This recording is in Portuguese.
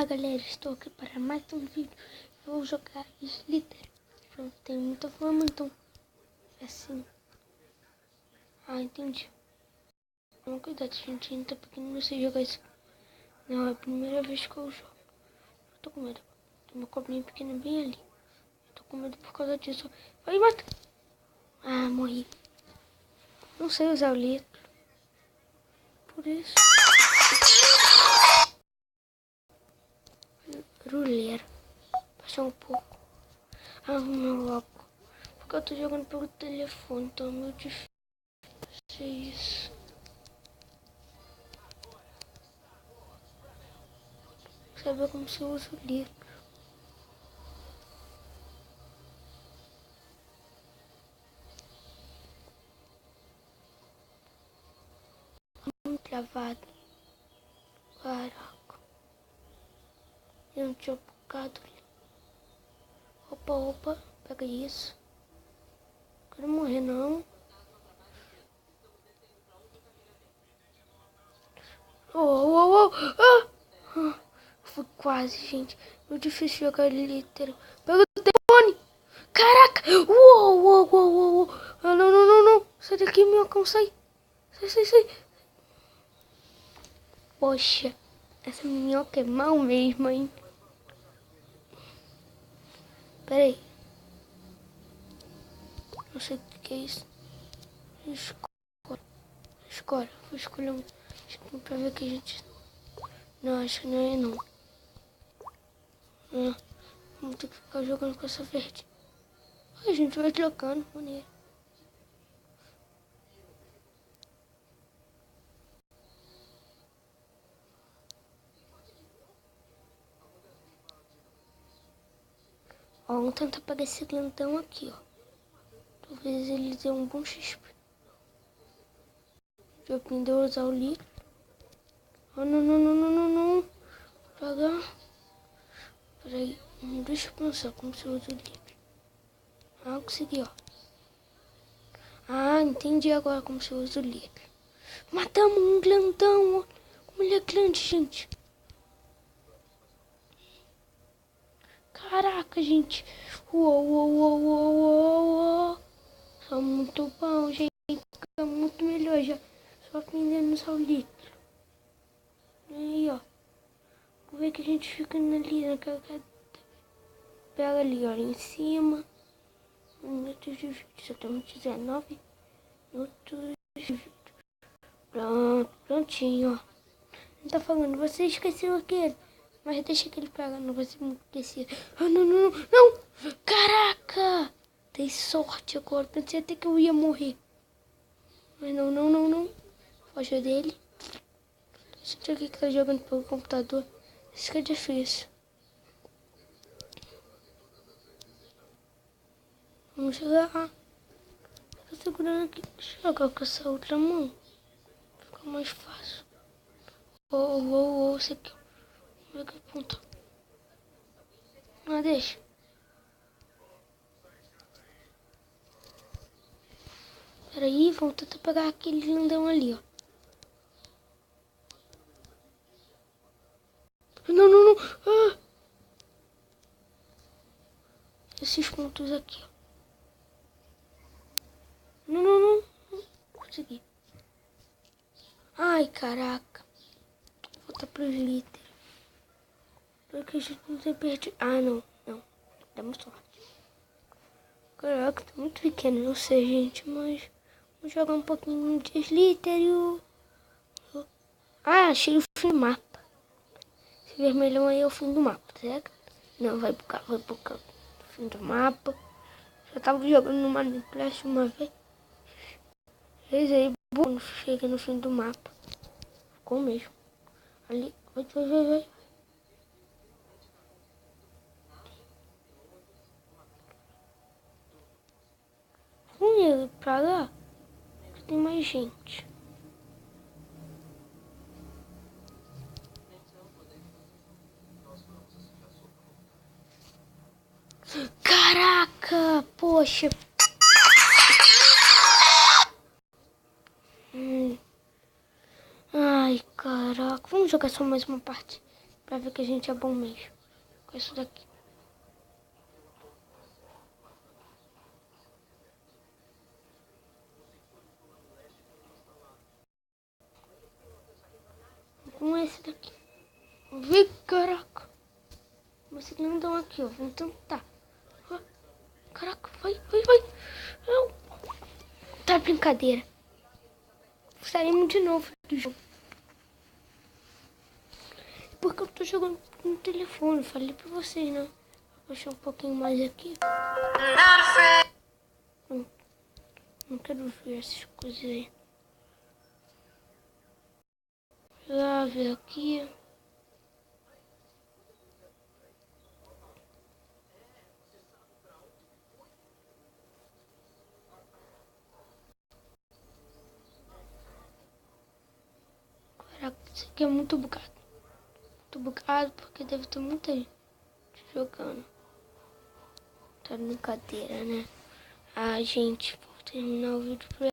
galera, estou aqui para mais um vídeo. Eu vou jogar Slither. Pronto, tem muita forma, então é assim. Ah, entendi. Toma cuidado, gente, ainda tá pequeno, não sei jogar isso. Não, é a primeira vez que eu jogo. Eu tô com medo. Tem uma cobrinha pequena bem ali. Eu tô com medo por causa disso. Vai, mata! Ah, morri. Não sei usar o litro. Por isso. Barulheira. Baixar um pouco. Ah, meu logo. Porque eu tô jogando pelo telefone, então é meio difícil isso. Saber como se usa o livro. Muito travado. Caraca. Eu não tinha bocado ali. Opa, opa. Pega isso. Quero morrer não. Oh. Ah, foi quase, gente. Muito difícil jogar literal. Pega o telefone. Caraca. Uou. Ah, não. Sai daqui, minhocão. Sai. Sai. Poxa. Essa minhoca é mal mesmo, hein. Pera aí. Não sei o que é isso. Escolha. Vou escolher um. Pra ver que a gente... Não, acho que não é não. Vamos ter que ficar jogando com essa verde. A gente vai trocando, maneiro. Ó, vamos tentar pegar esse grandão aqui, ó. Talvez ele dê um bom XP. Já aprendeu a usar o livro. Oh, não. Pegar. Peraí, deixa eu pensar como se usa o livro. Ah, consegui, ó. Ah, entendi agora como se usa o livro. Matamos um grandão, ó. Como ele é grande, gente. Caraca, gente. Uou. Só muito bom, gente. Fica muito melhor já. Só aprendendo a usar o litro. Aí, ó. Vamos ver que a gente fica ali naquela... Pega ali, ó, em cima. Minutos de vídeo. Só temos 19 minutos de vídeo. Prontinho, ó. Ele tá falando, você esqueceu aquele. Mas deixa que ele pega, não vai ser muito esquecido. Ah, não. Caraca! Dei sorte agora. Pensei até que eu ia morrer. Mas não. Foge dele. Esse aqui que tá jogando pelo computador. Isso que é difícil. Vamos chegar. Tô segurando aqui. Deixa eu jogar com essa outra mão. Fica mais fácil. Esse aqui. Vamos ver que ponta. Ah, deixa. Peraí, vamos tentar pegar aquele lindão ali, ó. Não. Ah! Esses pontos aqui, ó. Não. Consegui. Ai, caraca. Volta pro glitter. Porque a gente não tem perdido. Ah, não. Demos sorte. Caraca, tá muito pequeno, não sei, gente, mas... Vamos jogar um pouquinho de glitter e o... Ah, achei o fim do mapa. Esse vermelhão aí é o fim do mapa, certo? Não, vai pro cá. Fim do mapa. Já tava jogando no Minecraft uma vez. Fez aí, bom, chega no fim do mapa. Ficou mesmo. Ali, vai. Vamos ir pra lá. Tem mais gente. Caraca, poxa. Ai, caraca. Vamos jogar só mais uma parte. Pra ver que a gente é bom mesmo. Com isso daqui. Com esse daqui. Vem, caraca. Você que não dão aqui, ó. Vamos tentar. Caraca, vai. Não. Tá brincadeira. Saímos de novo do jogo. Porque eu tô jogando no telefone. Falei pra vocês, né? Vou baixar um pouquinho mais aqui. Não quero ver essas coisas aí. Lá, ver aqui. Caraca, isso aqui é muito bugado. Muito bugado porque deve ter muita gente jogando. Tá brincadeira, né? Ah, gente, vou terminar o vídeo por